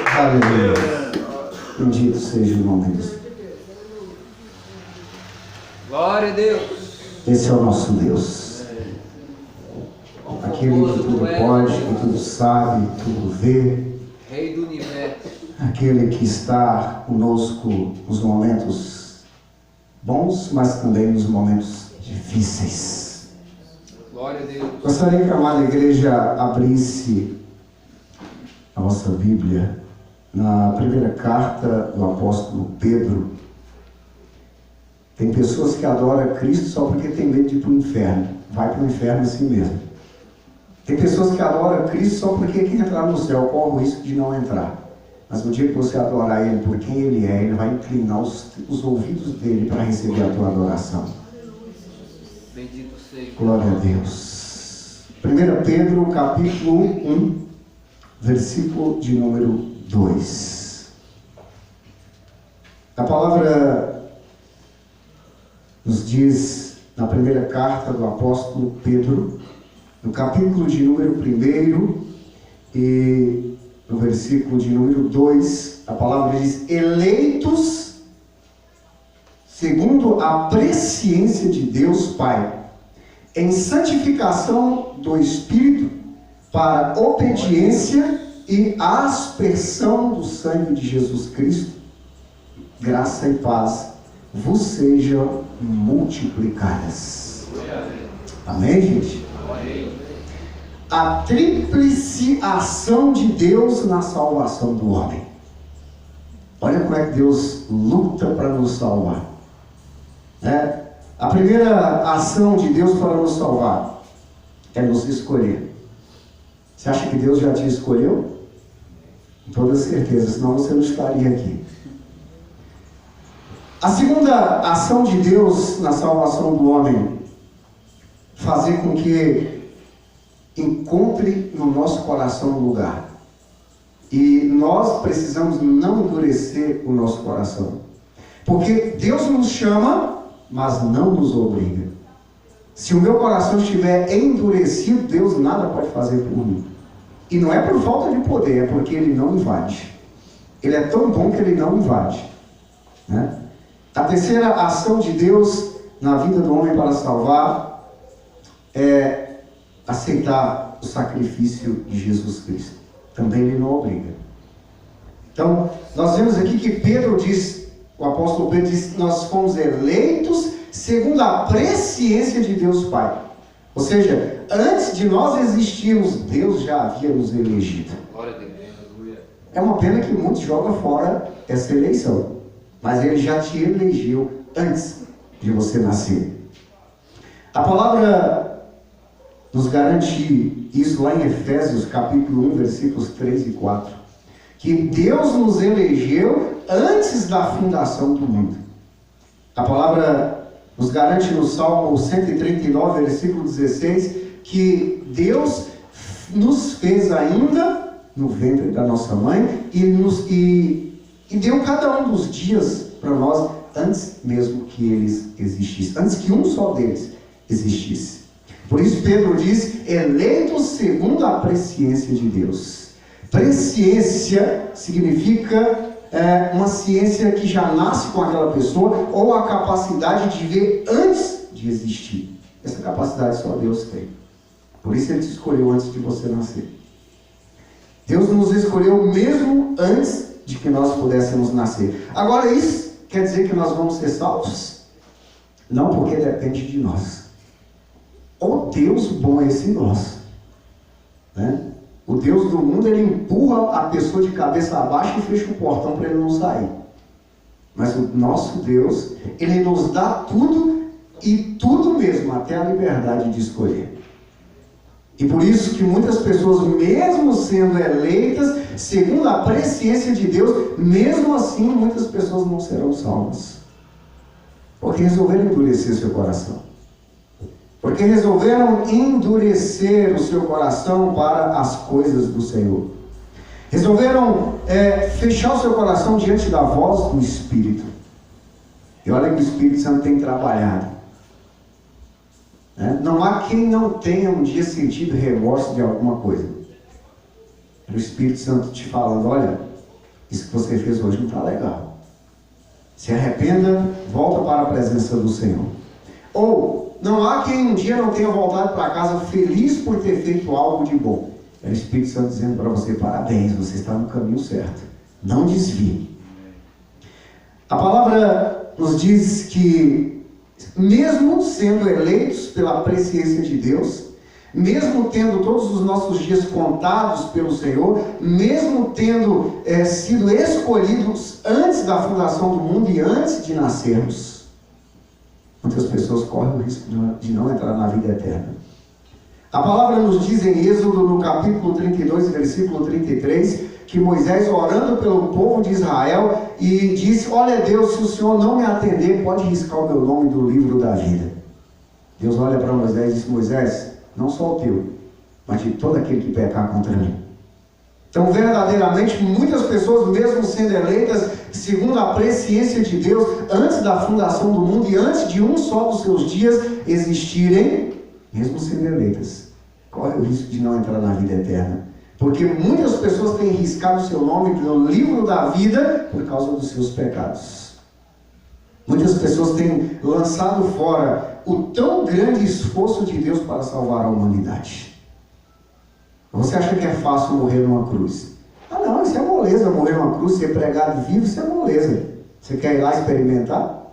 Aleluia. Bendito seja o nome de Deus. Glória a Deus. Esse é o nosso Deus. Aquele que tudo pode, que tudo sabe, tudo vê. Rei do universo. Aquele que está conosco nos momentos bons, mas também nos momentos difíceis. Glória a Deus. Gostaria que a amada igreja abrisse a nossa Bíblia na primeira carta do apóstolo Pedro. Tem pessoas que adoram Cristo só porque tem medo de ir para o inferno. Vai para o inferno assim mesmo. Tem pessoas que adoram Cristo só porque quem entrar no céu corre o risco de não entrar. Mas no dia que você adorar Ele por quem Ele é, Ele vai inclinar os ouvidos dele para receber a tua adoração. Bendito seja. Glória a Deus. 1 Pedro, capítulo 1, versículo de número 2. A palavra nos diz, na primeira carta do apóstolo Pedro, no capítulo de número 1 e no versículo de número 2, a palavra diz: eleitos segundo a presciência de Deus Pai, em santificação do Espírito, para obediência e aspersão do sangue de Jesus Cristo, graça e paz vos sejam multiplicadas. Amém, gente? A tríplice ação de Deus na salvação do homem. Olha como é que Deus luta para nos salvar. A primeira ação de Deus para nos salvar é nos escolher. Você acha que Deus já te escolheu? Com toda certeza, senão você não estaria aqui. A segunda ação de Deus na salvação do homem, fazer com que encontre no nosso coração um lugar. E nós precisamos não endurecer o nosso coração. Porque Deus nos chama, mas não nos obriga. Se o meu coração estiver endurecido, Deus nada pode fazer por mim. E não é por falta de poder, é porque Ele não invade. Ele é tão bom que Ele não invade. Né? A terceira ação de Deus na vida do homem para salvar é aceitar o sacrifício de Jesus Cristo. Também Ele não obriga. Então, nós vemos aqui que Pedro diz, o apóstolo Pedro diz que nós fomos eleitos segundo a presciência de Deus Pai. Ou seja, antes de nós existirmos, Deus já havia nos elegido. É uma pena que muitos jogam fora essa eleição. Mas Ele já te elegeu antes de você nascer. A palavra nos garante isso lá em Efésios, capítulo 1, versículos 3 e 4. Que Deus nos elegeu antes da fundação do mundo. A palavra nos garante no Salmo 139, versículo 16, que Deus nos fez ainda no ventre da nossa mãe e deu cada um dos dias para nós antes mesmo que eles existissem, antes que um só deles existisse. Por isso Pedro diz, eleitos segundo a presciência de Deus. Presciência significa uma ciência que já nasce com aquela pessoa, ou a capacidade de ver antes de existir. Essa capacidade só Deus tem. Por isso Ele te escolheu antes de você nascer. Deus nos escolheu mesmo antes de que nós pudéssemos nascer. Agora, isso quer dizer que nós vamos ser salvos? Não, porque depende de nós. O Deus bom é esse nós. Né? O Deus do mundo, Ele empurra a pessoa de cabeça abaixo e fecha o portão para ele não sair. Mas o nosso Deus, Ele nos dá tudo e tudo mesmo, até a liberdade de escolher. E por isso que muitas pessoas, mesmo sendo eleitas, segundo a presciência de Deus, mesmo assim muitas pessoas não serão salvas. Porque resolveram endurecer seu coração. Porque resolveram endurecer o seu coração para as coisas do Senhor. Resolveram fechar o seu coração diante da voz do Espírito. E olha que o Espírito Santo tem trabalhado. Não há quem não tenha um dia sentido remorso de alguma coisa. É o Espírito Santo te falando, olha, isso que você fez hoje não está legal. Se arrependa, volta para a presença do Senhor. Ou, não há quem um dia não tenha voltado para casa feliz por ter feito algo de bom. É o Espírito Santo dizendo para você, parabéns, você está no caminho certo. Não desvie. A palavra nos diz que, mesmo sendo eleitos pela presciência de Deus, mesmo tendo todos os nossos dias contados pelo Senhor, mesmo tendo sido escolhidos antes da fundação do mundo e antes de nascermos, muitas pessoas correm o risco de não entrar na vida eterna. A palavra nos diz em Êxodo, no capítulo 32, versículo 33, que Moisés, orando pelo povo de Israel, e disse, olha Deus, se o Senhor não me atender, pode riscar o meu nome do livro da vida. Deus olha para Moisés e diz, Moisés, não só o teu, mas de todo aquele que pecar contra mim. Então, verdadeiramente, muitas pessoas, mesmo sendo eleitas, segundo a presciência de Deus, antes da fundação do mundo e antes de um só dos seus dias existirem, mesmo sendo eleitas, corre o risco de não entrar na vida eterna. Porque muitas pessoas têm riscado o seu nome no livro da vida por causa dos seus pecados. Muitas pessoas têm lançado fora o tão grande esforço de Deus para salvar a humanidade. Você acha que é fácil morrer numa cruz? Ah não, isso é moleza, morrer numa cruz, ser pregado vivo, isso é moleza. Você quer ir lá experimentar?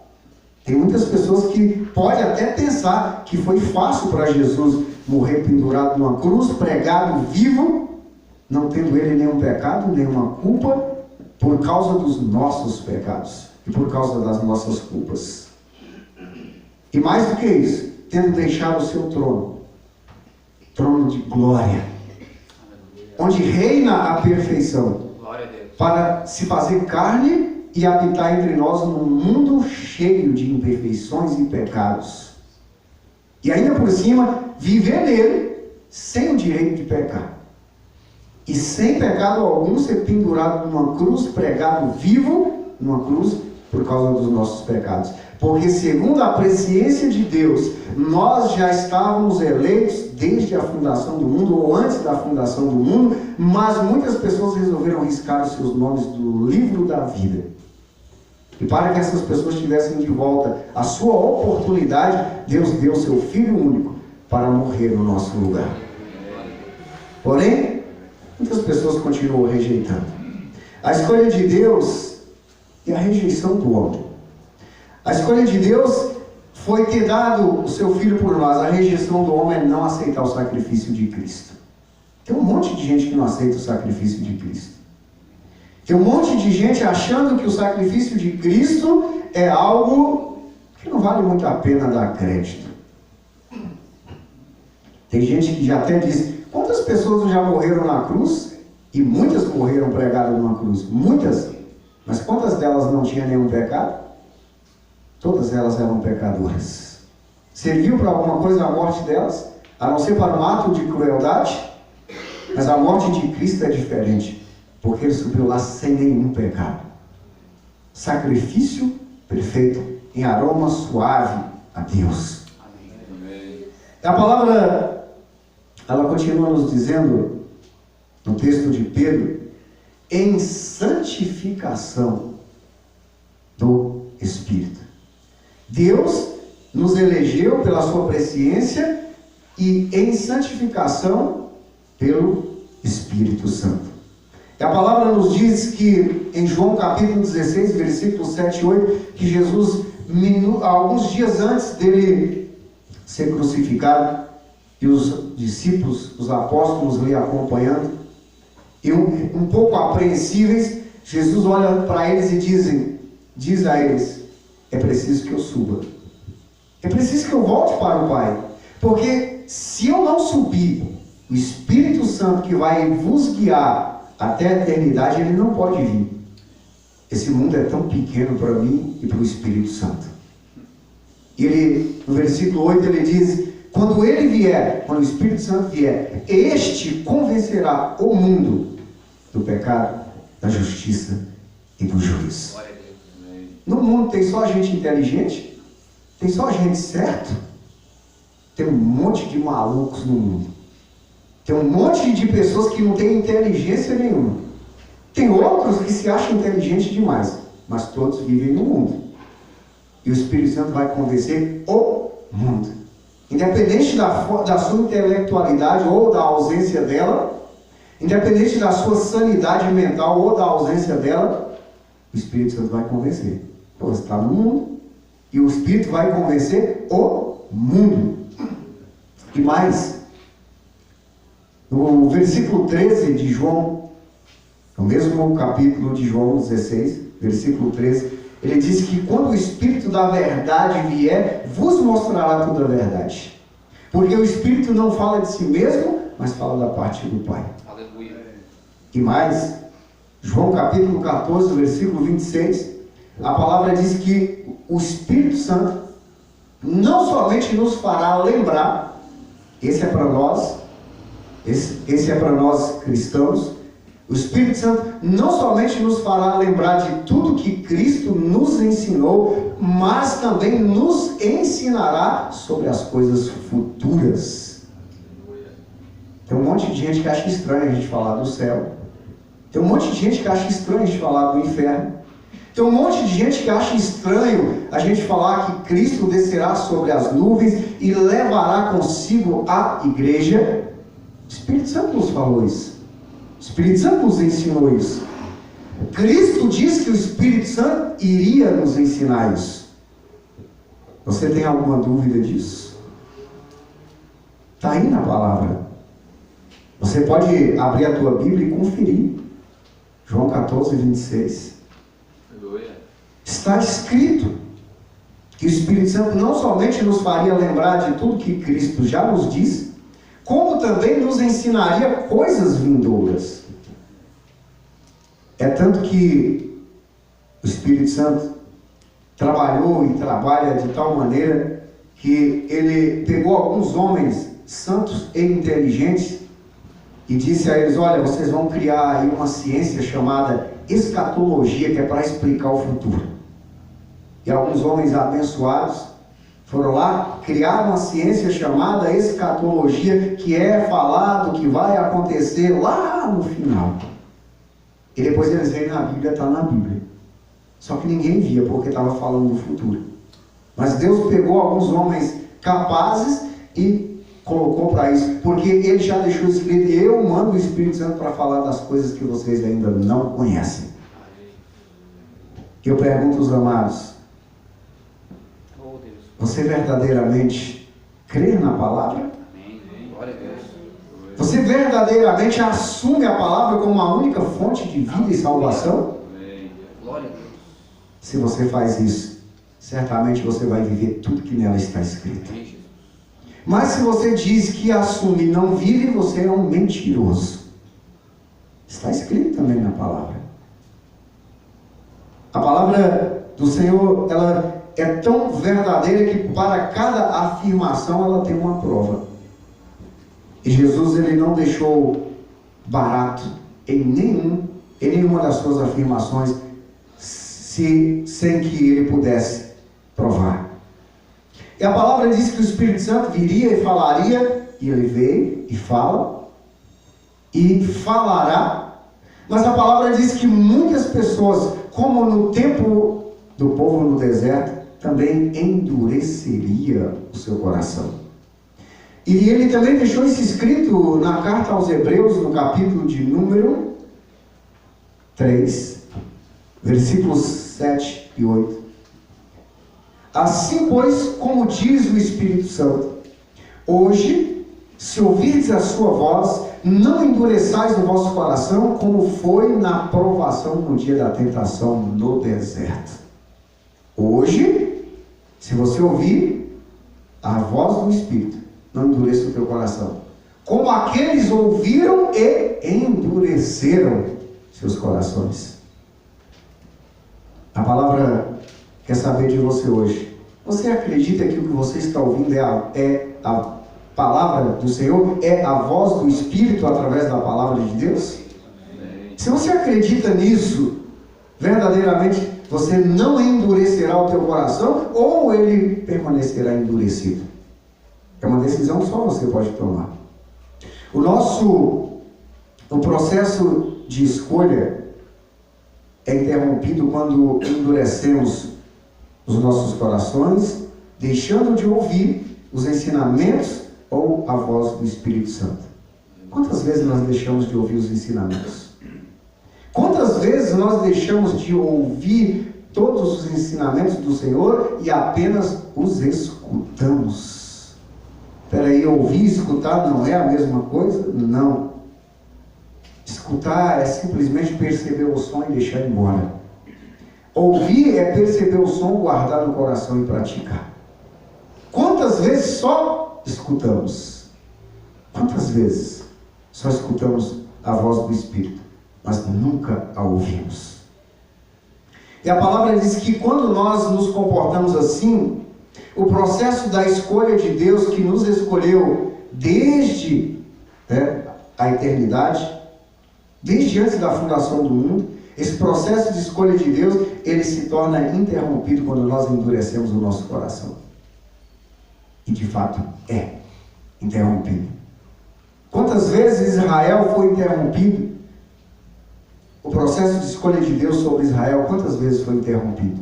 Tem muitas pessoas que podem até pensar que foi fácil para Jesus morrer pendurado numa cruz, pregado vivo, não tendo ele nenhum pecado, nenhuma culpa, por causa dos nossos pecados e por causa das nossas culpas. E mais do que isso, tendo deixado o seu trono, trono de glória, onde reina a perfeição, para se fazer carne e habitar entre nós num mundo cheio de imperfeições e pecados. E ainda por cima, viver nele sem o direito de pecar. E sem pecado algum ser pendurado numa cruz, pregado vivo numa cruz por causa dos nossos pecados. Porque segundo a presciência de Deus, nós já estávamos eleitos desde a fundação do mundo, ou antes da fundação do mundo, mas muitas pessoas resolveram riscar os seus nomes do livro da vida. E para que essas pessoas tivessem de volta a sua oportunidade, Deus deu seu Filho único para morrer no nosso lugar. Porém, muitas pessoas continuam rejeitando. A escolha de Deus e a rejeição do homem. A escolha de Deus foi ter dado o seu Filho por nós. A rejeição do homem é não aceitar o sacrifício de Cristo. Tem um monte de gente que não aceita o sacrifício de Cristo. Tem um monte de gente achando que o sacrifício de Cristo é algo que não vale muito a pena dar crédito. Tem gente que já até diz, quantas pessoas já morreram na cruz? E muitas morreram pregadas numa cruz. Muitas. Mas quantas delas não tinham nenhum pecado? Todas elas eram pecadoras. Serviu para alguma coisa a morte delas? A não ser para um ato de crueldade? Mas a morte de Cristo é diferente. Porque ele subiu lá sem nenhum pecado. Sacrifício perfeito, em aroma suave a Deus. Amém. A palavra, ela continua nos dizendo, no texto de Pedro, em santificação do Espírito. Deus nos elegeu pela sua presciência e em santificação pelo Espírito Santo. E a palavra nos diz que em João capítulo 16, versículos 7 e 8, que Jesus, alguns dias antes dele ser crucificado, e os discípulos, os apóstolos lhe acompanhando, e um pouco apreensíveis, Jesus olha para eles e diz a eles, é preciso que eu suba. É preciso que eu volte para o Pai. Porque se eu não subir, o Espírito Santo que vai vos guiar até a eternidade, ele não pode vir. Esse mundo é tão pequeno para mim e para o Espírito Santo. E ele, no versículo 8, ele diz, quando ele vier, quando o Espírito Santo vier, este convencerá o mundo do pecado, da justiça e do juízo. No mundo tem só gente inteligente? Tem só gente certa? Tem um monte de malucos no mundo. Tem um monte de pessoas que não têm inteligência nenhuma. Tem outros outros que se acham inteligentes demais, mas todos vivem no mundo. E o Espírito Santo vai convencer o mundo. Independente da sua intelectualidade ou da ausência dela, independente da sua sanidade mental ou da ausência dela, o Espírito Santo vai convencer. Então, você está no mundo e o Espírito vai convencer o mundo. E mais, no versículo 13 de João, no mesmo capítulo de João 16, versículo 13, ele diz que quando o Espírito da verdade vier, vos mostrará toda a verdade. Porque o Espírito não fala de si mesmo, mas fala da parte do Pai. Aleluia. E mais, João capítulo 14, versículo 26, a palavra diz que o Espírito Santo não somente nos fará lembrar, esse é para nós, esse é para nós cristãos, o Espírito Santo não somente nos fará lembrar de tudo que Cristo nos ensinou, mas também nos ensinará sobre as coisas futuras. Tem um monte de gente que acha estranho a gente falar do céu. Tem um monte de gente que acha estranho a gente falar do inferno. Tem um monte de gente que acha estranho a gente falar que Cristo descerá sobre as nuvens e levará consigo a igreja. O Espírito Santo nos falou isso. O Espírito Santo nos ensinou isso. Cristo diz que o Espírito Santo iria nos ensinar isso. Você tem alguma dúvida disso? Está aí na palavra. Você pode abrir a tua Bíblia e conferir. João 14, 26. Está escrito que o Espírito Santo não somente nos faria lembrar de tudo que Cristo já nos disse, como também nos ensinaria coisas vindouras. É tanto que o Espírito Santo trabalhou e trabalha de tal maneira que ele pegou alguns homens santos e inteligentes e disse a eles: olha, vocês vão criar aí uma ciência chamada escatologia, que é para explicar o futuro. E alguns homens abençoados foram lá, criaram uma ciência chamada escatologia, que é falar do que vai acontecer lá no final. E depois eles veem na Bíblia, está na Bíblia. Só que ninguém via, porque estava falando do futuro. Mas Deus pegou alguns homens capazes e colocou para isso, porque Ele já deixou escrito: eu mando o Espírito Santo para falar das coisas que vocês ainda não conhecem. Eu pergunto aos amados: você verdadeiramente crê na palavra? Glória a Deus. Você verdadeiramente assume a palavra como a única fonte de vida e salvação? Glória a Deus. Se você faz isso, certamente você vai viver tudo que nela está escrito. Mas se você diz que assume e não vive, você é um mentiroso. Está escrito também na palavra. A palavra do Senhor, ela é tão verdadeira que para cada afirmação ela tem uma prova. E Jesus, ele não deixou barato em nenhuma das suas afirmações sem que ele pudesse provar. E a palavra diz que o Espírito Santo viria e falaria, e ele veio e fala, e falará. Mas a palavra diz que muitas pessoas, como no tempo do povo no deserto, também endureceria o seu coração. E ele também deixou isso escrito na carta aos Hebreus, no capítulo de número 3, versículos 7 e 8. Assim, pois, como diz o Espírito Santo, hoje, se ouvirdes a sua voz, não endureçais o vosso coração, como foi na provação no dia da tentação no deserto. Hoje, se você ouvir a voz do Espírito, não endureça o teu coração, como aqueles ouviram e endureceram seus corações. A palavra quer saber de você hoje: você acredita que o que você está ouvindo é a palavra do Senhor? É a voz do Espírito através da palavra de Deus? Se você acredita nisso, verdadeiramente você não endurecerá o teu coração, ou ele permanecerá endurecido. É uma decisão só você pode tomar. O processo de escolha é interrompido quando endurecemos os nossos corações, deixando de ouvir os ensinamentos ou a voz do Espírito Santo. Quantas vezes nós deixamos de ouvir os ensinamentos? Quantas vezes nós deixamos de ouvir todos os ensinamentos do Senhor e apenas os escutamos? Espera aí, ouvir e escutar não é a mesma coisa? Não. Escutar é simplesmente perceber o som e deixar embora. Ouvir é perceber o som, guardar no coração e praticar. Quantas vezes só escutamos? Quantas vezes só escutamos a voz do Espírito, mas nunca a ouvimos? E a palavra diz que quando nós nos comportamos assim, o processo da escolha de Deus, que nos escolheu desde a eternidade, desde antes da fundação do mundo, esse processo de escolha de Deus, ele se torna interrompido quando nós endurecemos o nosso coração. E de fato é interrompido. Quantas vezes Israel foi interrompido? O processo de escolha de Deus sobre Israel, quantas vezes foi interrompido?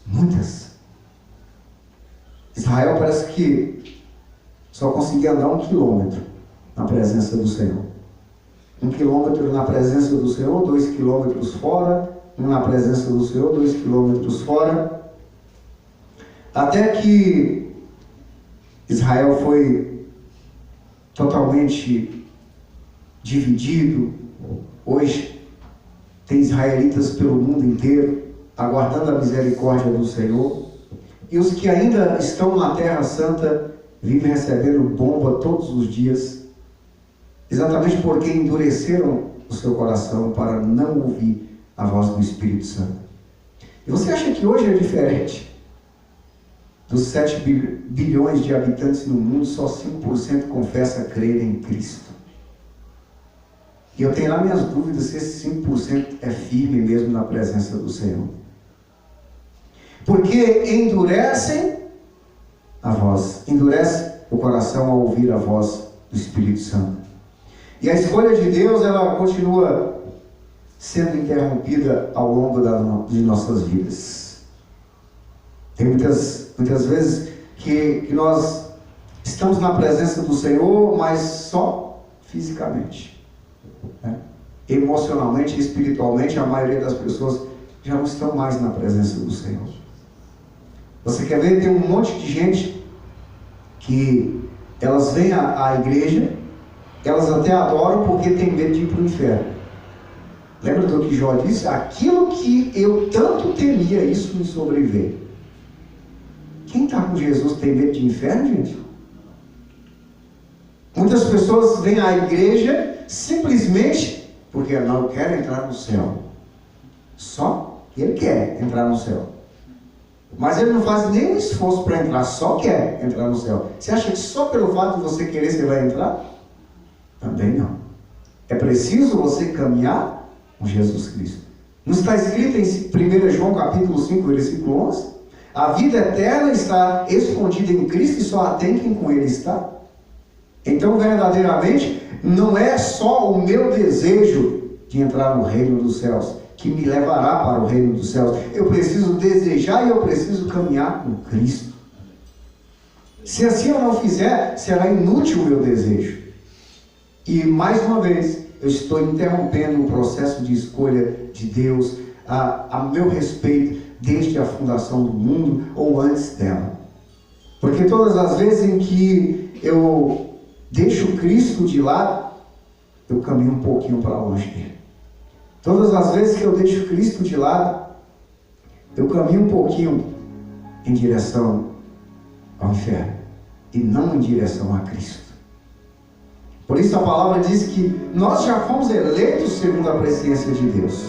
Muitas. Israel parece que só conseguia andar 1 quilômetro na presença do Senhor. 1 quilômetro na presença do Senhor, 2 quilômetros fora, 1 na presença do Senhor, 2 quilômetros fora. Até que Israel foi totalmente dividido. Hoje tem israelitas pelo mundo inteiro, aguardando a misericórdia do Senhor. E os que ainda estão na Terra Santa vivem recebendo bomba todos os dias, exatamente porque endureceram o seu coração para não ouvir a voz do Espírito Santo. E você acha que hoje é diferente? Dos 7 bilhões de habitantes no mundo, só 5% confessa crer em Cristo. E eu tenho lá minhas dúvidas se esse 5% é firme mesmo na presença do Senhor. Porque endurecem a voz, endurece o coração ao ouvir a voz do Espírito Santo. E a escolha de Deus, ela continua sendo interrompida ao longo de nossas vidas. Tem muitas vezes que nós estamos na presença do Senhor, mas só fisicamente. Emocionalmente e espiritualmente, a maioria das pessoas já não estão mais na presença do Senhor. Você quer ver? Tem um monte de gente que elas vêm à igreja, elas até adoram porque tem medo de ir para o inferno. Lembra do que Jó disse? Aquilo que eu tanto temia, isso me sobreveio. Quem está com Jesus tem medo de inferno, gente? Muitas pessoas vêm à igreja simplesmente porque não quer entrar no céu. Só ele quer entrar no céu. Mas ele não faz nenhum esforço para entrar, só quer entrar no céu. Você acha que só pelo fato de você querer você vai entrar? Também não. É preciso você caminhar com Jesus Cristo. Não está escrito em 1 João capítulo 5, versículo 11? A vida eterna está escondida em Cristo e só a tem quem com Ele está. Então, verdadeiramente, não é só o meu desejo de entrar no reino dos céus que me levará para o reino dos céus. Eu preciso desejar e eu preciso caminhar com Cristo. Se assim eu não fizer, será inútil o meu desejo. E, mais uma vez, eu estou interrompendo o processo de escolha de Deus a meu respeito, desde a fundação do mundo ou antes dela. Porque todas as vezes em que eu deixo Cristo de lado, eu caminho um pouquinho para longe dele. Todas as vezes que eu deixo Cristo de lado, eu caminho um pouquinho em direção ao inferno e não em direção a Cristo. Por isso a palavra diz que nós já fomos eleitos segundo a presciência de Deus.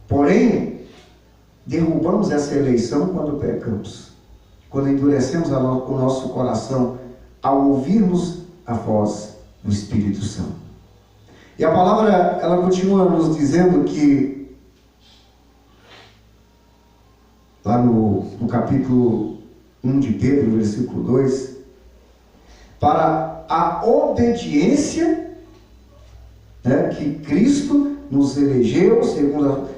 Porém, derrubamos essa eleição quando pecamos, quando endurecemos o nosso coração ao ouvirmos a voz do Espírito Santo. E a palavra, ela continua nos dizendo que, lá no capítulo 1 de Pedro, versículo 2, para a obediência que Cristo nos elegeu,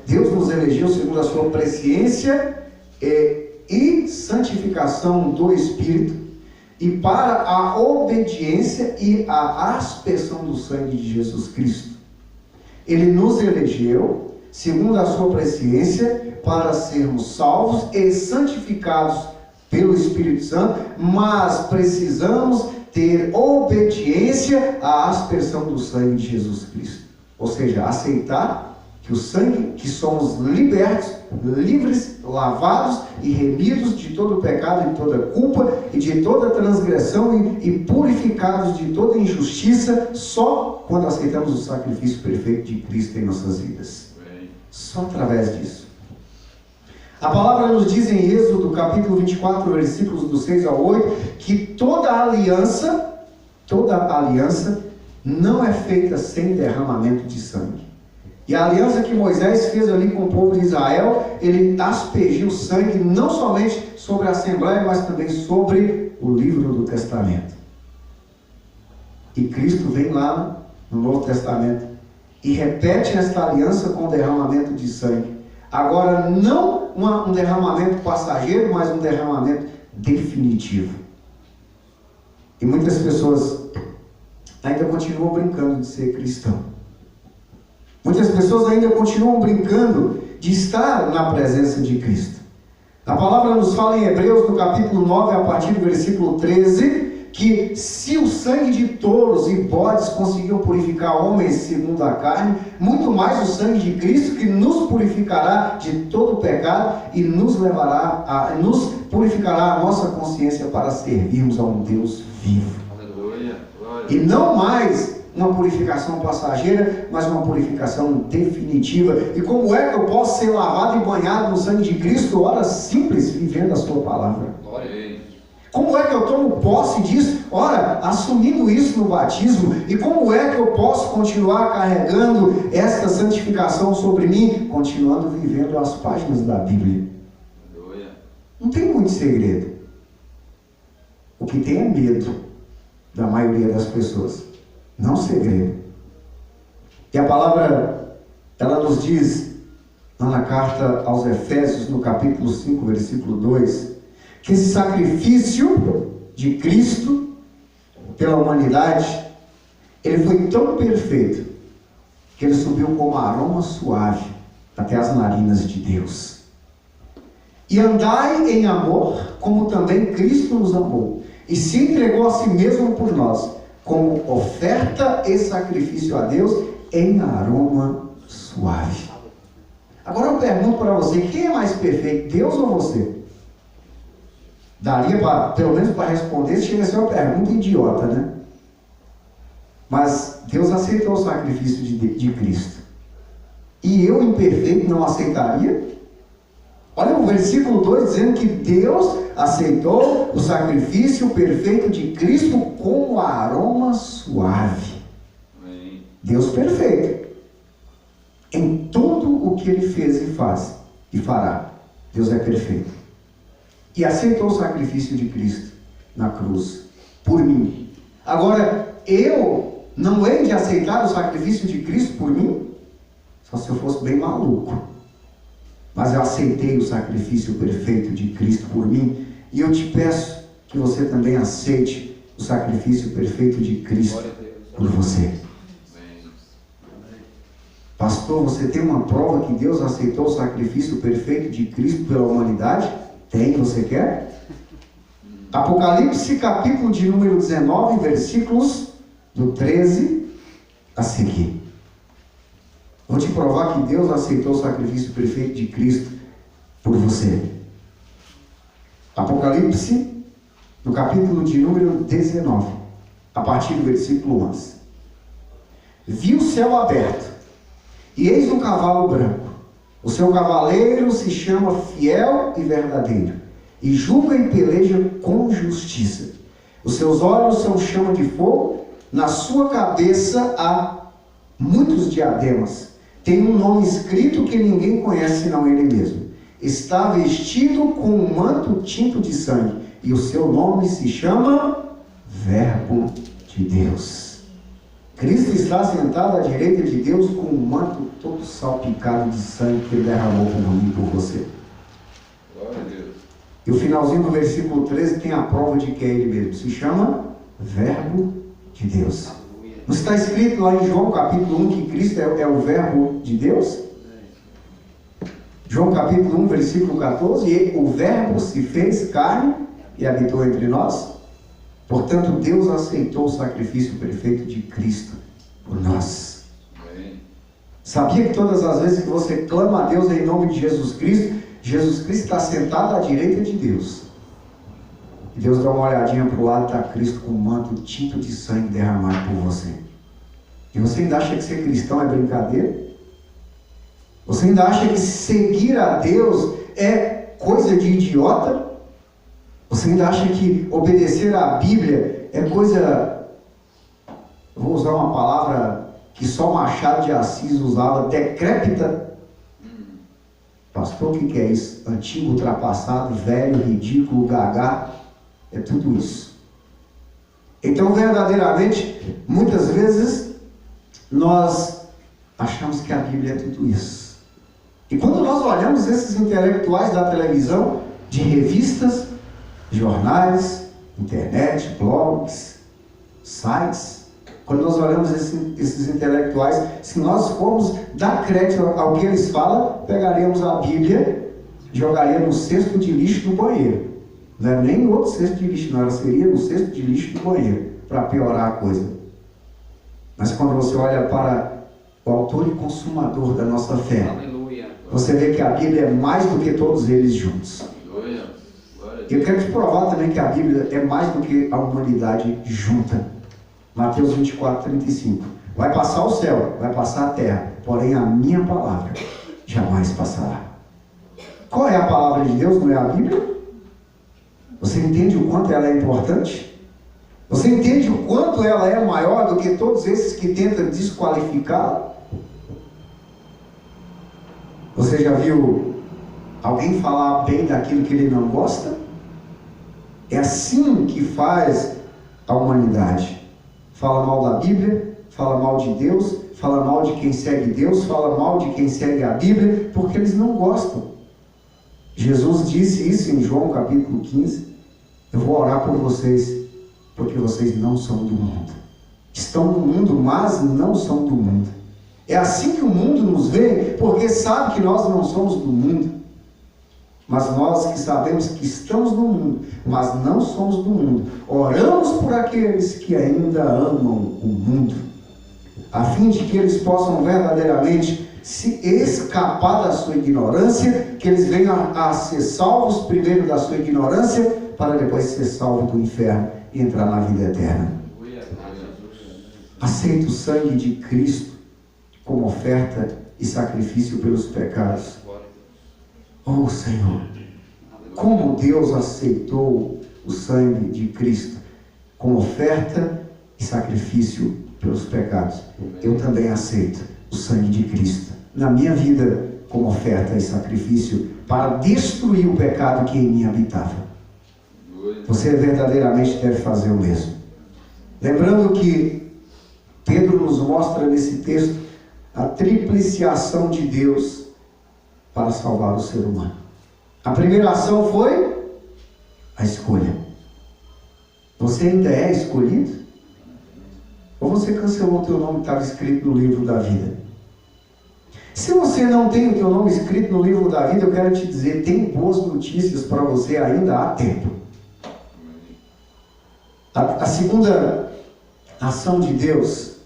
Deus nos elegeu segundo a sua presciência e santificação do Espírito, e para a obediência e a aspersão do sangue de Jesus Cristo. Ele nos elegeu segundo a sua presciência para sermos salvos e santificados pelo Espírito Santo, mas precisamos ter obediência à aspersão do sangue de Jesus Cristo. Ou seja, aceitar que o sangue, que somos libertos, livres, lavados e remidos de todo pecado, de toda culpa e de toda transgressão e purificados de toda injustiça, só quando aceitamos o sacrifício perfeito de Cristo em nossas vidas. Só através disso. A palavra nos diz em Êxodo, capítulo 24, versículos do 6 ao 8, que toda aliança não é feita sem derramamento de sangue. E a aliança que Moisés fez ali com o povo de Israel, ele aspergiu sangue não somente sobre a Assembleia, mas também sobre o livro do Testamento. E Cristo vem lá no Novo Testamento e repete esta aliança com o derramamento de sangue. Agora, não um derramamento passageiro, mas um derramamento definitivo. E muitas pessoas ainda continuam brincando de ser cristão. Muitas pessoas ainda continuam brincando de estar na presença de Cristo. A palavra nos fala em Hebreus, no capítulo 9, a partir do versículo 13, que se o sangue de touros e bodes conseguiu purificar homens segundo a carne, muito mais o sangue de Cristo, que nos purificará de todo pecado e nos purificará a nossa consciência para servirmos a um Deus vivo. Aleluia. Glória. E não mais uma purificação passageira, mas uma purificação definitiva. E como é que eu posso ser lavado e banhado no sangue de Cristo? Ora, simples, vivendo a sua palavra. Glória. Como é que eu tomo posse disso? Ora, assumindo isso no batismo. E como é que eu posso continuar carregando esta santificação sobre mim? Continuando vivendo as páginas da Bíblia. Aleluia. Não tem muito segredo. O que tem é medo da maioria das pessoas. Não segredo. E a palavra, ela nos diz, lá na carta aos Efésios, no capítulo 5, versículo 2, que esse sacrifício de Cristo pela humanidade, ele foi tão perfeito, que ele subiu como aroma suave até as narinas de Deus. E andai em amor, como também Cristo nos amou, e se entregou a si mesmo por nós, como oferta e sacrifício a Deus em aroma suave. Agora eu pergunto para você, quem é mais perfeito, Deus ou você? Daria pelo menos para responder, se chega a ser uma pergunta idiota, né? Mas Deus aceitou o sacrifício de Cristo. E eu, imperfeito, não aceitaria? Olha o versículo 2 dizendo que Deus aceitou o sacrifício perfeito de Cristo como aroma suave. Amém. Deus perfeito. Em tudo o que Ele fez e faz e fará, Deus é perfeito. E aceitou o sacrifício de Cristo na cruz por mim. Agora, eu não hei de aceitar o sacrifício de Cristo por mim? Só se eu fosse bem maluco. Mas eu aceitei o sacrifício perfeito de Cristo por mim. E eu te peço que você também aceite o sacrifício perfeito de Cristo por você. Pastor, você tem uma prova que Deus aceitou o sacrifício perfeito de Cristo pela humanidade? Tem, você quer? Apocalipse, capítulo de número 19, versículos do 13 a seguir. Vou te provar que Deus aceitou o sacrifício perfeito de Cristo por você. Apocalipse, no capítulo de número 19, a partir do versículo 11. Vi o céu aberto, e eis um cavalo branco. O seu cavaleiro se chama Fiel e Verdadeiro, e julga e peleja com justiça. Os seus olhos são chama de fogo, na sua cabeça há muitos diademas. Tem um nome escrito que ninguém conhece senão ele mesmo. Está vestido com um manto tinto de sangue, e o seu nome se chama Verbo de Deus. Cristo está sentado à direita de Deus com um manto todo salpicado de sangue que ele derramou por mim e por você. Glória a Deus. E o finalzinho do versículo 13 tem a prova de que é ele mesmo. Se chama Verbo de Deus. Não está escrito lá em João capítulo 1 que Cristo é o Verbo de Deus? João capítulo 1, versículo 14, e o Verbo se fez carne e habitou entre nós. Portanto, Deus aceitou o sacrifício perfeito de Cristo por nós. Amém. Sabia que todas as vezes que você clama a Deus em nome de Jesus Cristo está sentado à direita de Deus. E Deus dá uma olhadinha para o lado, está Cristo com um manto tinto de sangue derramado por você. E você ainda acha que ser cristão é brincadeira? Você ainda acha que seguir a Deus é coisa de idiota? Você ainda acha que obedecer à Bíblia é coisa... Eu vou usar uma palavra que só Machado de Assis usava, decrépita. Pastor, o que é isso? Antigo, ultrapassado, velho, ridículo, gaga. É tudo isso. Então, verdadeiramente, muitas vezes, nós achamos que a Bíblia é tudo isso. E quando nós olhamos esses intelectuais da televisão, de revistas, jornais, internet, blogs, sites, quando nós olhamos esses intelectuais, se nós formos dar crédito ao que eles falam, pegaríamos a Bíblia, jogaríamos no cesto de lixo do banheiro. Não era nem no outro cesto de lixo, não, ela seria no cesto de lixo do banheiro, para piorar a coisa. Mas quando você olha para o autor e consumador da nossa fé, você vê que a Bíblia é mais do que todos eles juntos. Eu quero te provar também que a Bíblia é mais do que a humanidade junta. Mateus 24, 35. Vai passar o céu, vai passar a terra, porém a minha palavra jamais passará. Qual é a palavra de Deus? Não é a Bíblia? Você entende o quanto ela é importante? Você entende o quanto ela é maior do que todos esses que tentam desqualificá-la? Você já viu alguém falar bem daquilo que ele não gosta? É assim que faz a humanidade. Fala mal da Bíblia, fala mal de Deus, fala mal de quem segue Deus, fala mal de quem segue a Bíblia, porque eles não gostam. Jesus disse isso em João capítulo 15. Eu vou orar por vocês, porque vocês não são do mundo. Estão no mundo, mas não são do mundo. É assim que o mundo nos vê, porque sabe que nós não somos do mundo. Mas nós que sabemos que estamos no mundo, mas não somos do mundo, oramos por aqueles que ainda amam o mundo, a fim de que eles possam verdadeiramente se escapar da sua ignorância, que eles venham a ser salvos primeiro da sua ignorância, para depois ser salvos do inferno e entrar na vida eterna. Aceita o sangue de Cristo como oferta e sacrifício pelos pecados. Oh Senhor, como Deus aceitou o sangue de Cristo como oferta e sacrifício pelos pecados, eu também aceito o sangue de Cristo na minha vida como oferta e sacrifício para destruir o pecado que em mim habitava. Você verdadeiramente deve fazer o mesmo. Lembrando que Pedro nos mostra nesse texto a tríplice ação de Deus para salvar o ser humano. A primeira ação foi a escolha. Você ainda é escolhido? Ou você cancelou o teu nome que estava escrito no livro da vida? Se você não tem o teu nome escrito no livro da vida, eu quero te dizer, tem boas notícias para você, ainda há tempo. A segunda ação de Deus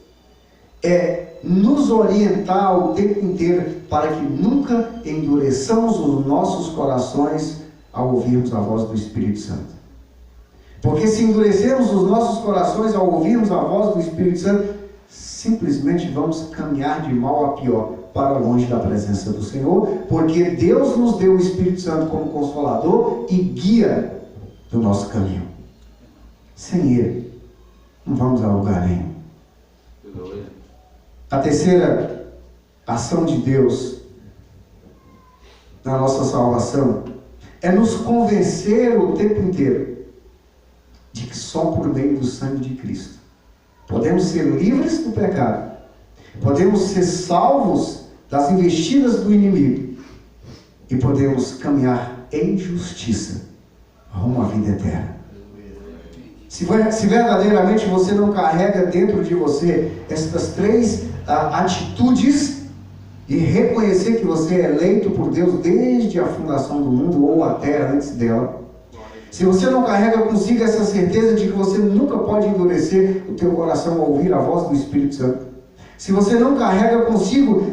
é nos orientar o tempo inteiro para que nunca endureçamos os nossos corações ao ouvirmos a voz do Espírito Santo. Porque se endurecermos os nossos corações ao ouvirmos a voz do Espírito Santo, simplesmente vamos caminhar de mal a pior, para longe da presença do Senhor, porque Deus nos deu o Espírito Santo como consolador e guia do nosso caminho. Sem Ele, não vamos a lugar nenhum. A terceira ação de Deus na nossa salvação é nos convencer o tempo inteiro de que só por meio do sangue de Cristo Podemos ser livres do pecado. Podemos ser salvos das investidas do inimigo. E podemos caminhar em justiça rumo à vida eterna. Se verdadeiramente você não carrega dentro de você estas três atitudes, e reconhecer que você é eleito por Deus desde a fundação do mundo ou até antes dela, se você não carrega consigo essa certeza de que você nunca pode endurecer o teu coração ao ouvir a voz do Espírito Santo, se você não carrega consigo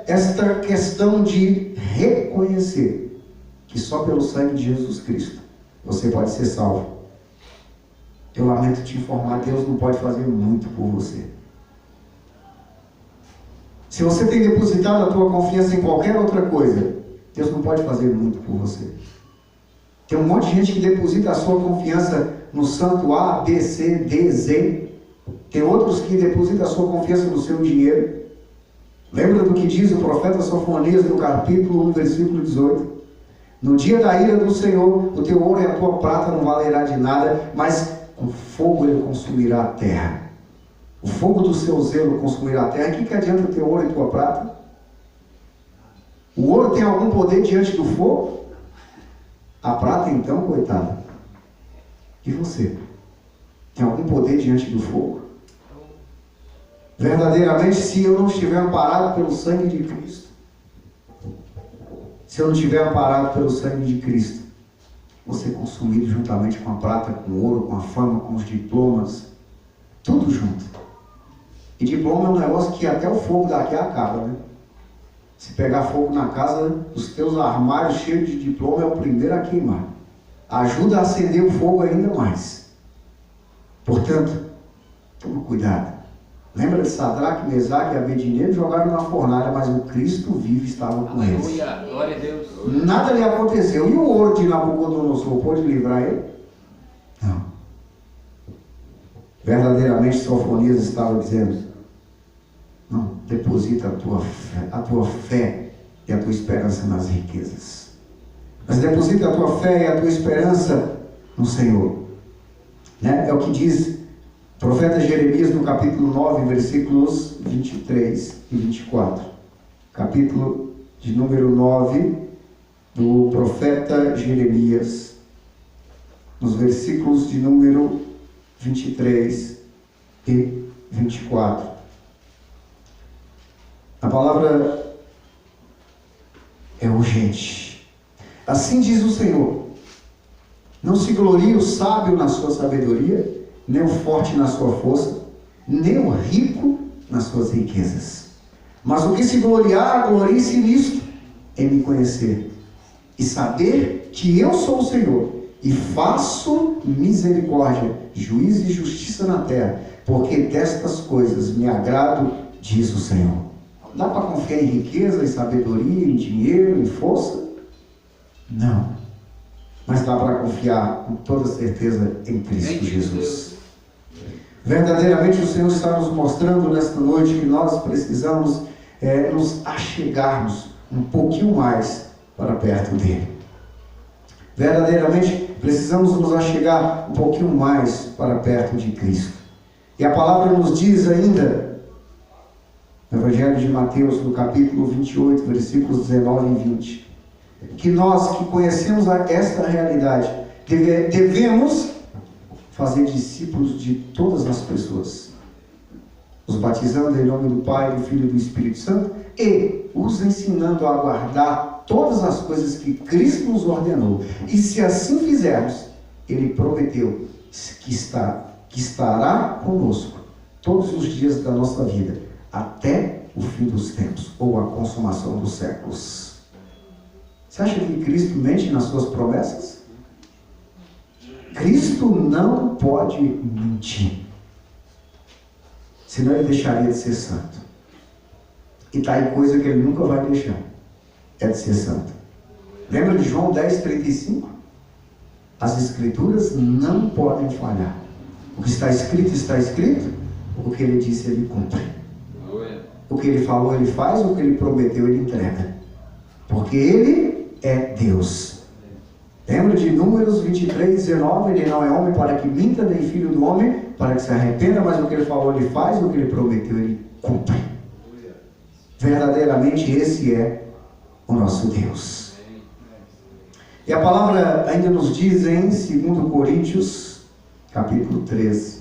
esta questão de reconhecer que só pelo sangue de Jesus Cristo você pode ser salvo, eu lamento te informar, Deus não pode fazer muito por você. Se você tem depositado a tua confiança em qualquer outra coisa, Deus não pode fazer muito por você. Tem um monte de gente que deposita a sua confiança no santo A, B, C, D, Z. Tem outros que depositam a sua confiança no seu dinheiro. Lembra do que diz o profeta Sofonias no capítulo 1, versículo 18? No dia da ira do Senhor, o teu ouro e a tua prata não valerá de nada, mas com fogo ele consumirá a terra. O fogo do seu zelo consumirá a terra. O que adianta o teu ouro e tua prata? O ouro tem algum poder diante do fogo? A prata então, coitada. E você? Tem algum poder diante do fogo? Verdadeiramente, se eu não estiver amparado pelo sangue de Cristo, se eu não estiver amparado pelo sangue de Cristo, vou ser consumido juntamente com a prata, com o ouro, com a fama, com os diplomas, tudo junto. E diploma é um negócio que até o fogo daqui acaba, né? Se pegar fogo na casa, os teus armários cheios de diploma é o primeiro a queimar. Ajuda a acender o fogo ainda mais. Portanto, toma cuidado. Lembra de Sadraque, Mesaque e Abednego? Jogaram na fornalha, mas o Cristo vivo estava com eles. Glória a Deus. Nada lhe aconteceu. E o ouro de Nabucodonosor pôde livrar ele? Não. Verdadeiramente, Sofonias estava dizendo: não, deposita a tua fé e a tua esperança nas riquezas. Mas deposita a tua fé e a tua esperança no Senhor. Né? É o que diz o profeta Jeremias no capítulo 9, versículos 23 e 24. Capítulo de número 9 do profeta Jeremias, nos versículos de número 23 e 24. A palavra é urgente. Assim diz o Senhor: não se glorie o sábio na sua sabedoria, nem o forte na sua força, nem o rico nas suas riquezas. Mas o que se gloriar, glorie-se nisto, em me conhecer e saber que eu sou o Senhor, e faço misericórdia, juízo e justiça na terra, porque destas coisas me agrado, diz o Senhor. Dá para confiar em riqueza, em sabedoria, em dinheiro, em força? Não. Mas dá para confiar com toda certeza em Cristo Jesus. Verdadeiramente o Senhor está nos mostrando nesta noite que nós precisamos nos achegarmos um pouquinho mais para perto dele. Verdadeiramente precisamos nos achegar um pouquinho mais para perto de Cristo. E a palavra nos diz ainda, no Evangelho de Mateus, no capítulo 28, versículos 19 e 20, que nós que conhecemos esta realidade, devemos fazer discípulos de todas as pessoas, os batizando em nome do Pai, do Filho e do Espírito Santo, e os ensinando a guardar todas as coisas que Cristo nos ordenou. E se assim fizermos, Ele prometeu que estará conosco todos os dias da nossa vida, até o fim dos tempos, ou a consumação dos séculos. Você acha que Cristo mente nas suas promessas? Cristo não pode mentir, senão Ele deixaria de ser santo. E está aí coisa que Ele nunca vai deixar, é de ser santo. Lembra de João 10:35? As Escrituras não podem falhar. O que está escrito, está escrito. O que Ele disse, Ele cumpre. O que Ele falou, Ele faz. O que Ele prometeu, Ele entrega. Porque Ele é Deus. Lembra de Números 23, 19? Ele não é homem para que minta, nem filho do homem para que se arrependa, mas o que ele falou ele faz, o que ele prometeu ele cumpre. Verdadeiramente esse é o nosso Deus. E a palavra ainda nos diz em 2 Coríntios, capítulo 13.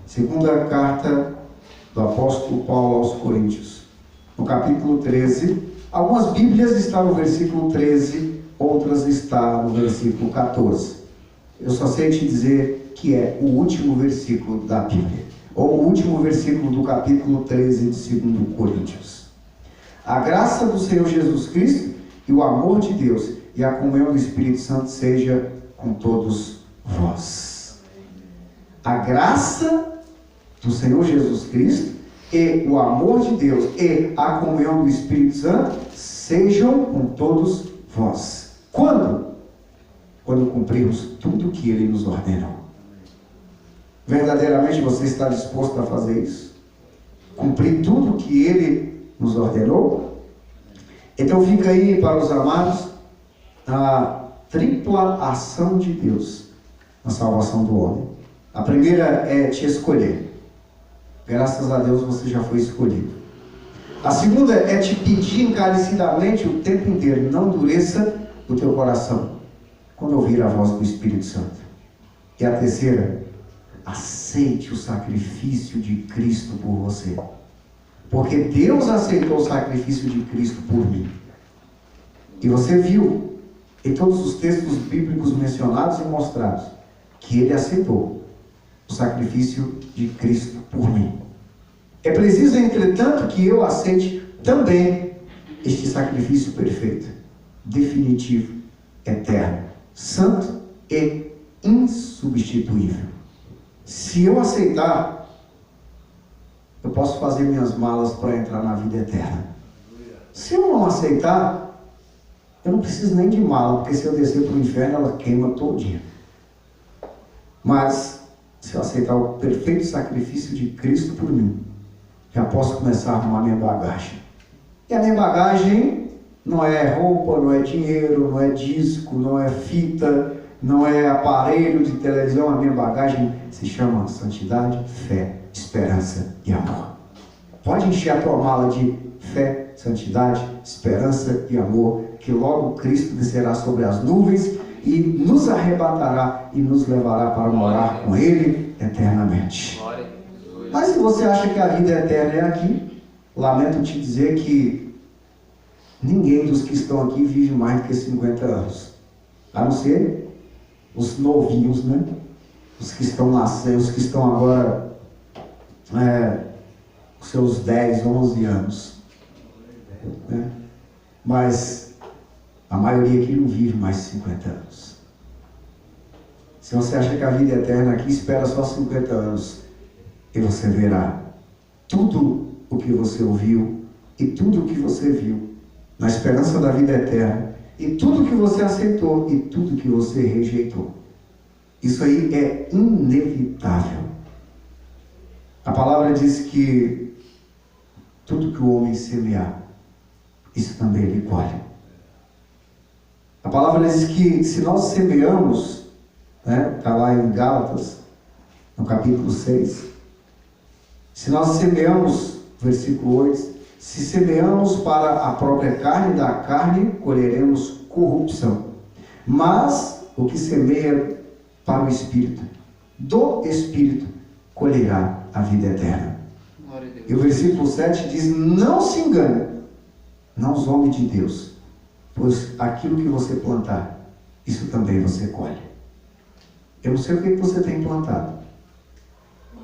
Segunda carta do apóstolo Paulo aos Coríntios. No capítulo 13, algumas Bíblias estão no versículo 13, outras estão no versículo 14. Eu só sei te dizer que é o último versículo da Bíblia, ou o último versículo do capítulo 13 de 2 Coríntios. A graça do Senhor Jesus Cristo e o amor de Deus e a comunhão do Espírito Santo seja com todos vós. A graça do Senhor Jesus Cristo e o amor de Deus e a comunhão do Espírito Santo sejam com todos vós. Quando? Quando cumprirmos tudo que Ele nos ordenou. Verdadeiramente você está disposto a fazer isso? Cumprir tudo que Ele nos ordenou? Então fica aí para os amados a tripla ação de Deus na salvação do homem. A primeira é te escolher. Graças a Deus você já foi escolhido. A segunda é te pedir encarecidamente o tempo inteiro: não endureça o teu coração quando ouvir a voz do Espírito Santo. E a terceira, aceite o sacrifício de Cristo por você. Porque Deus aceitou o sacrifício de Cristo por mim. E você viu em todos os textos bíblicos mencionados e mostrados que Ele aceitou o sacrifício de Cristo por mim. É preciso, entretanto, que eu aceite também este sacrifício perfeito, definitivo, eterno, santo e insubstituível. Se eu aceitar, eu posso fazer minhas malas para entrar na vida eterna. Se eu não aceitar, eu não preciso nem de mala, porque se eu descer para o inferno, ela queima todinha. Mas, se eu aceitar o perfeito sacrifício de Cristo por mim, já posso começar a arrumar minha bagagem. E a minha bagagem não é roupa, não é dinheiro, não é disco, não é fita, não é aparelho de televisão. A minha bagagem se chama santidade, fé, esperança e amor. Pode encher a tua mala de fé, santidade, esperança e amor, que logo Cristo descerá sobre as nuvens e nos arrebatará e nos levará para morar com Ele eternamente. Mas se você acha que a vida eterna é aqui, lamento te dizer que ninguém dos que estão aqui vive mais do que 50 anos. A não ser os novinhos, né? Os que estão nascendo, os que estão agora com seus 10, 11 anos. Né? Mas a maioria aqui não vive mais de 50 anos. Se você acha que a vida é eterna aqui, espera só 50 anos. E você verá tudo o que você ouviu e tudo o que você viu na esperança da vida eterna, e tudo o que você aceitou e tudo o que você rejeitou. Isso aí é inevitável. A palavra diz que tudo que o homem semear, isso também ele colhe. A palavra diz que se nós semeamos, está lá em Gálatas, no capítulo 6, se nós semeamos, versículo 8, se semeamos para a própria carne, da carne colheremos corrupção. Mas o que semeia para o Espírito, do Espírito colherá a vida eterna. E o versículo 7 diz: não se engane, não zombe de Deus, pois aquilo que você plantar, isso também você colhe. Eu não sei o que você tem plantado.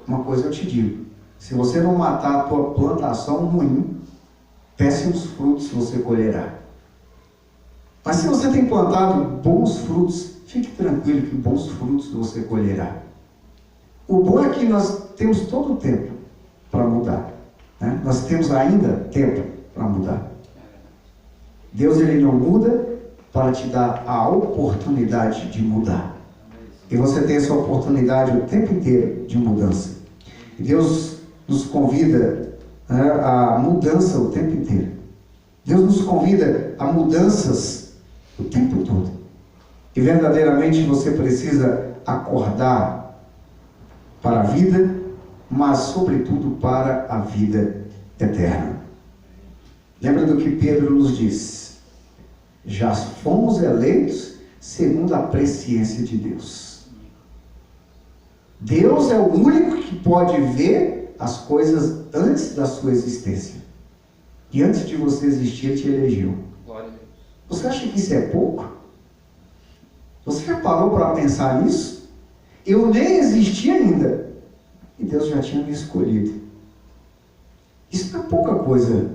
Uma coisa eu te digo: se você não matar a tua plantação ruim, péssimos frutos você colherá. Mas se você tem plantado bons frutos, fique tranquilo que bons frutos você colherá. O bom é que nós temos todo o tempo para mudar. Né? Nós temos ainda tempo para mudar. Deus, ele não muda para te dar a oportunidade de mudar. E você tem essa oportunidade o tempo inteiro de mudança. E Deus nos convida a mudança o tempo inteiro. Deus nos convida a mudanças o tempo todo. E verdadeiramente você precisa acordar para a vida, mas sobretudo para a vida eterna. Lembra do que Pedro nos diz? Já fomos eleitos segundo a presciência de Deus. Deus é o único que pode ver as coisas antes da sua existência. E antes de você existir, Ele te elegeu. Glória a Deus. Você acha que isso é pouco? Você já parou para pensar nisso? Eu nem existi ainda. E Deus já tinha me escolhido. Isso não é pouca coisa.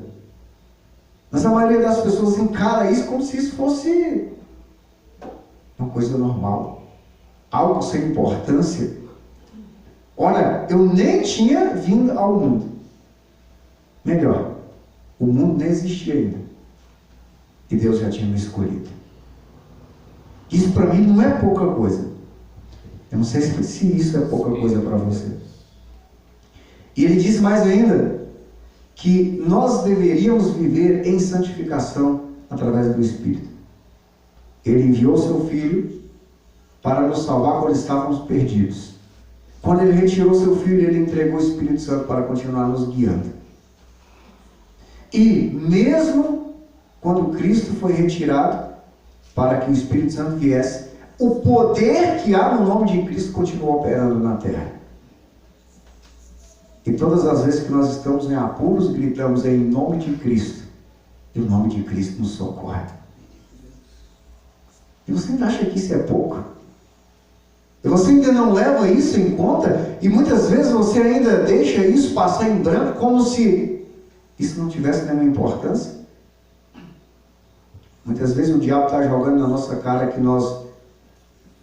Mas a maioria das pessoas encara isso como se isso fosse uma coisa normal. Algo sem importância. Olha, eu nem tinha vindo ao mundo. Melhor, o mundo nem existia ainda. E Deus já tinha me escolhido. Isso para mim não é pouca coisa. Eu não sei se isso é pouca coisa para você. E ele diz mais ainda, que nós deveríamos viver em santificação através do Espírito. Ele enviou seu Filho para nos salvar quando estávamos perdidos. Quando Ele retirou seu Filho, Ele entregou o Espírito Santo para continuar nos guiando. E mesmo quando Cristo foi retirado, para que o Espírito Santo viesse, o poder que há no nome de Cristo continua operando na terra. E todas as vezes que nós estamos em apuros, gritamos em nome de Cristo. E o nome de Cristo nos socorre. E você ainda acha que isso é pouco? E você ainda não leva isso em conta? E muitas vezes você ainda deixa isso passar em branco como se isso não tivesse nenhuma importância? Muitas vezes o diabo está jogando na nossa cara que nós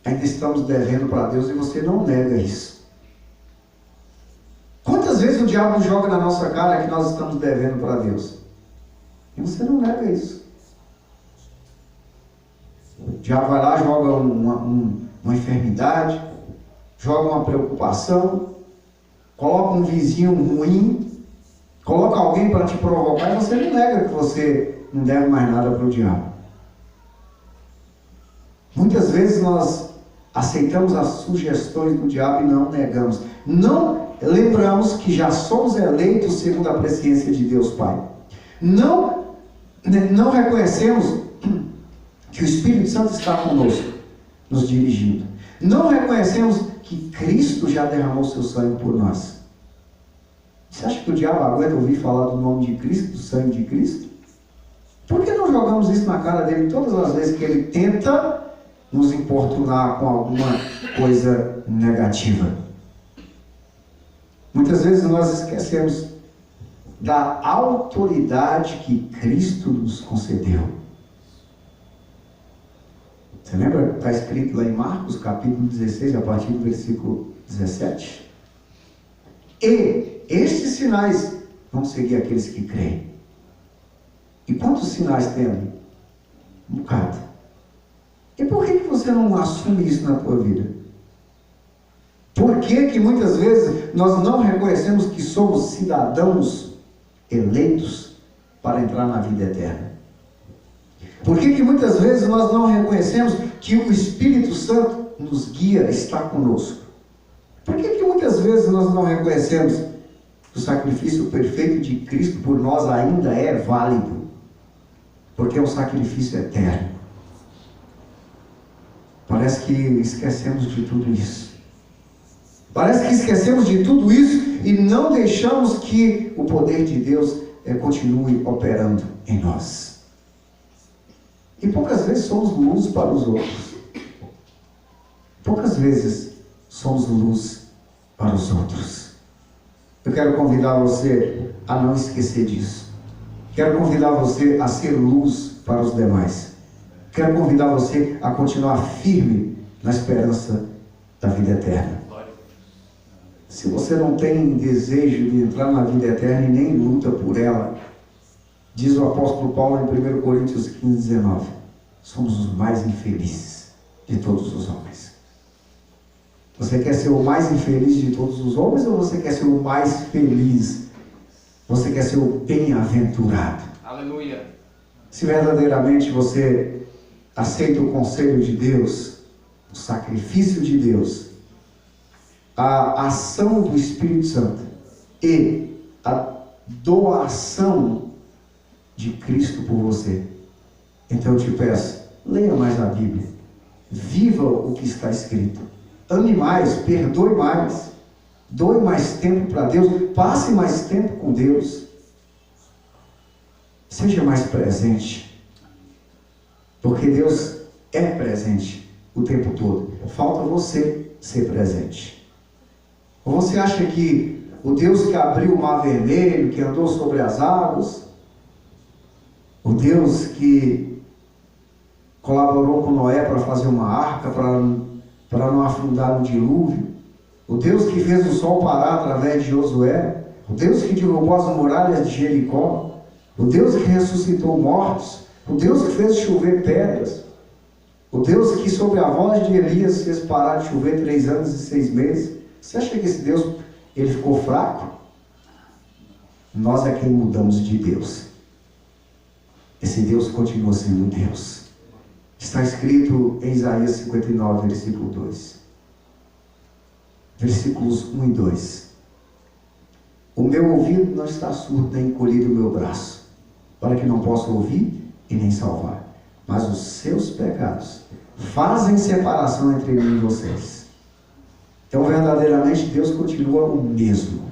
ainda estamos devendo para Deus e você não nega isso. Quantas vezes o diabo joga na nossa cara que nós estamos devendo para Deus? E você não nega isso. O diabo vai lá, joga uma enfermidade, joga uma preocupação, coloca um vizinho ruim, coloca alguém para te provocar e você não nega que você não deve mais nada para o diabo. Muitas vezes nós aceitamos as sugestões do diabo e não negamos. Não lembramos que já somos eleitos segundo a presciência de Deus Pai. Não reconhecemos que o Espírito Santo está conosco, nos dirigindo. Não reconhecemos que Cristo já derramou seu sangue por nós. Você acha que o diabo aguenta ouvir falar do nome de Cristo, do sangue de Cristo? Por que não jogamos isso na cara dele todas as vezes que ele tenta nos importunar com alguma coisa negativa? Muitas vezes nós esquecemos da autoridade que Cristo nos concedeu. Você lembra? Está escrito lá em Marcos, capítulo 16, a partir do versículo 17. E estes sinais vão seguir aqueles que creem. E quantos sinais tem ali? Um bocado. E por que você não assume isso na tua vida? Por que muitas vezes nós não reconhecemos que somos cidadãos eleitos para entrar na vida eterna? Por que muitas vezes nós não reconhecemos que o Espírito Santo nos guia, está conosco? Por que muitas vezes nós não reconhecemos que o sacrifício perfeito de Cristo por nós ainda é válido? Porque é um sacrifício eterno. Parece que esquecemos de tudo isso. Parece que esquecemos de tudo isso e não deixamos que o poder de Deus continue operando em nós. E poucas vezes somos luz para os outros. Poucas vezes somos luz para os outros. Eu quero convidar você a não esquecer disso. Quero convidar você a ser luz para os demais. Quero convidar você a continuar firme na esperança da vida eterna. Se você não tem desejo de entrar na vida eterna e nem luta por ela, diz o apóstolo Paulo em 1 Coríntios 15, 19, somos os mais infelizes de todos os homens. Você quer ser o mais infeliz de todos os homens ou você quer ser o mais feliz? Você quer ser o bem-aventurado? Aleluia. Se verdadeiramente você aceita o conselho de Deus, o sacrifício de Deus, a ação do Espírito Santo e a doação de Cristo por você, então eu te peço, leia mais a Bíblia, viva o que está escrito, ame mais, perdoe mais, doe mais tempo para Deus, passe mais tempo com Deus, seja mais presente, porque Deus é presente o tempo todo. Falta você ser presente. Ou você acha que o Deus que abriu o mar vermelho, que andou sobre as águas, o Deus que colaborou com Noé para fazer uma arca, para não afundar no dilúvio, o Deus que fez o sol parar através de Josué, o Deus que derrubou as muralhas de Jericó, o Deus que ressuscitou mortos, o Deus que fez chover pedras, o Deus que sobre a voz de Elias fez parar de chover 3 anos e 6 meses. Você acha que esse Deus, ele ficou fraco? Nós é quem mudamos de Deus. Esse Deus continua sendo Deus. Está escrito em Isaías 59, versículo 2. Versículos 1 e 2. O meu ouvido não está surdo, nem encolhido o meu braço, para que não possa ouvir e nem salvar. Mas os seus pecados fazem separação entre mim e vocês. Então, verdadeiramente, Deus continua o mesmo.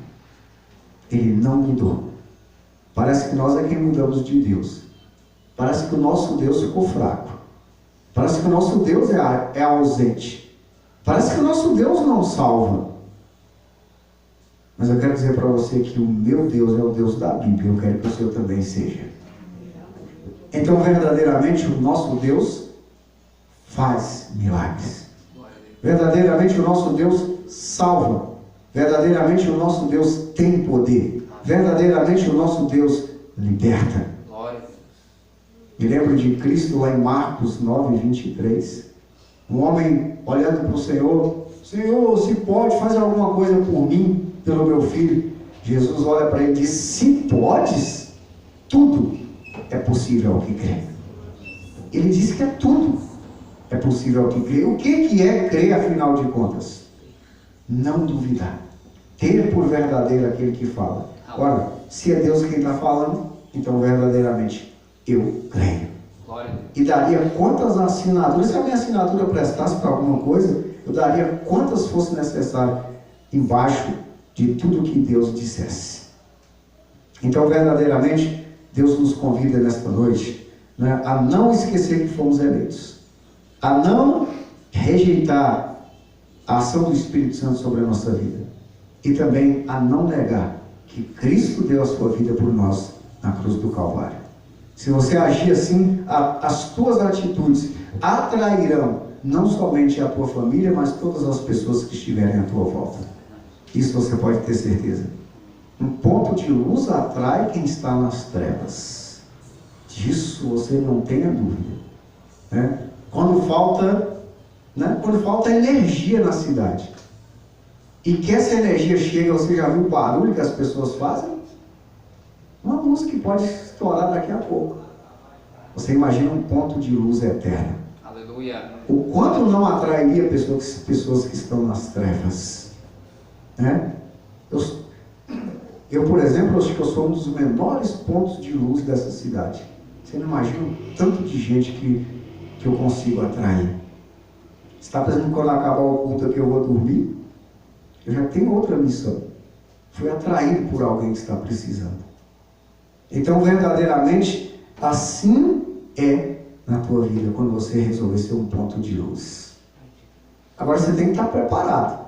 Ele não mudou. Parece que nós é quem mudamos de Deus. Parece que o nosso Deus ficou fraco. Parece que o nosso Deus é ausente. Parece que o nosso Deus não salva. Mas eu quero dizer para você que o meu Deus é o Deus da Bíblia. Eu quero que o seu também seja. Então, verdadeiramente, o nosso Deus faz milagres. Verdadeiramente, o nosso Deus salva. Verdadeiramente, o nosso Deus tem poder. Verdadeiramente, o nosso Deus liberta. Me lembro de Cristo lá em Marcos 9, 23. Um homem olhando para o Senhor: Senhor, se pode, faz alguma coisa por mim, pelo meu filho. Jesus olha para ele e diz: se podes, tudo é possível ao que crê. Ele diz que é tudo é possível ao que crê. O que é crer, afinal de contas? Não duvidar. Ter por verdadeiro aquele que fala. Ora, se é Deus quem está falando, então verdadeiramente eu creio. E daria quantas assinaturas, se a minha assinatura prestasse para alguma coisa, eu daria quantas fosse necessário embaixo de tudo que Deus dissesse. Então, verdadeiramente, Deus nos convida nesta noite, né, a não esquecer que fomos eleitos, a não rejeitar a ação do Espírito Santo sobre a nossa vida, e também a não negar que Cristo deu a sua vida por nós na cruz do Calvário. Se você agir assim, as tuas atitudes atrairão não somente a tua família, mas todas as pessoas que estiverem à tua volta. Isso você pode ter certeza. Um ponto de luz atrai quem está nas trevas. Disso você não tenha dúvida. Né? Quando falta energia na cidade, e que essa energia chega, você já viu o barulho que as pessoas fazem? Uma luz que pode estourar daqui a pouco. Você imagina um ponto de luz eterna. Aleluia. O quanto não atrairia pessoas que estão nas trevas, né? Eu, por exemplo, acho que eu sou um dos menores pontos de luz dessa cidade. Você não imagina o tanto de gente que eu consigo atrair. Está pensando, quando acabar o culto que eu vou dormir? Eu já tenho outra missão. Fui atraído por alguém que está precisando. Então, verdadeiramente, assim é na tua vida, quando você resolver ser um ponto de luz. Agora, você tem que estar preparado.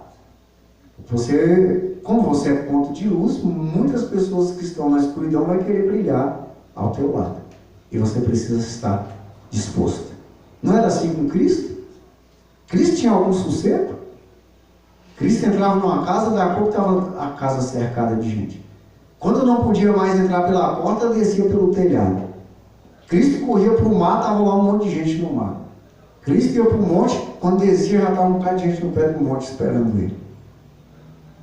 Como você é ponto de luz, muitas pessoas que estão na escuridão vão querer brilhar ao teu lado. E você precisa estar disposto. Não era assim com Cristo? Cristo tinha algum sossego? Cristo entrava numa casa, daqui a pouco estava a casa cercada de gente. Quando não podia mais entrar pela porta, descia pelo telhado. Cristo corria para o mar, estava lá um monte de gente no mar. Cristo ia para o monte, quando descia já estava um bocado de gente no pé do monte esperando ele.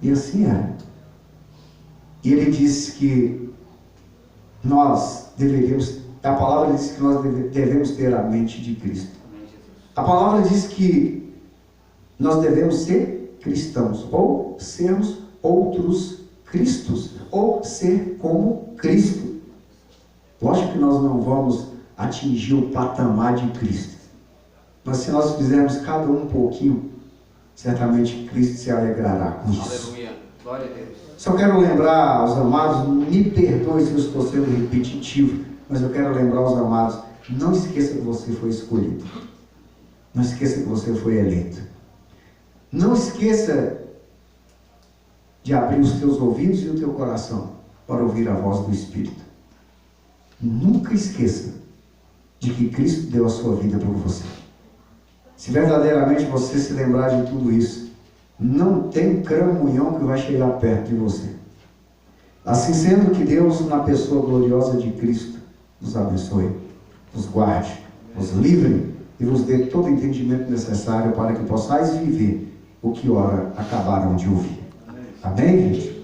E assim era. E ele disse que nós deveríamos, a palavra diz que nós devemos ter a mente de Cristo. A palavra diz que nós devemos ser cristãos, ou sermos outros Cristos, ou ser como Cristo. Lógico que nós não vamos atingir o patamar de Cristo, mas se nós fizermos cada um pouquinho, certamente Cristo se alegrará com isso. Aleluia. Glória a Deus. Só quero lembrar aos amados, me perdoe se eu estou sendo repetitivo, mas eu quero lembrar aos amados, não esqueça que você foi escolhido. Não esqueça que você foi eleito. Não esqueça de abrir os teus ouvidos e o teu coração para ouvir a voz do Espírito. Nunca esqueça de que Cristo deu a sua vida por você. Se verdadeiramente você se lembrar de tudo isso, não tem cramunhão que vai chegar perto de você. Assim sendo, que Deus, na pessoa gloriosa de Cristo, nos abençoe, nos guarde, nos livre e vos dê todo o entendimento necessário para que possais viver o que ora acabaram de ouvir. Amém, gente?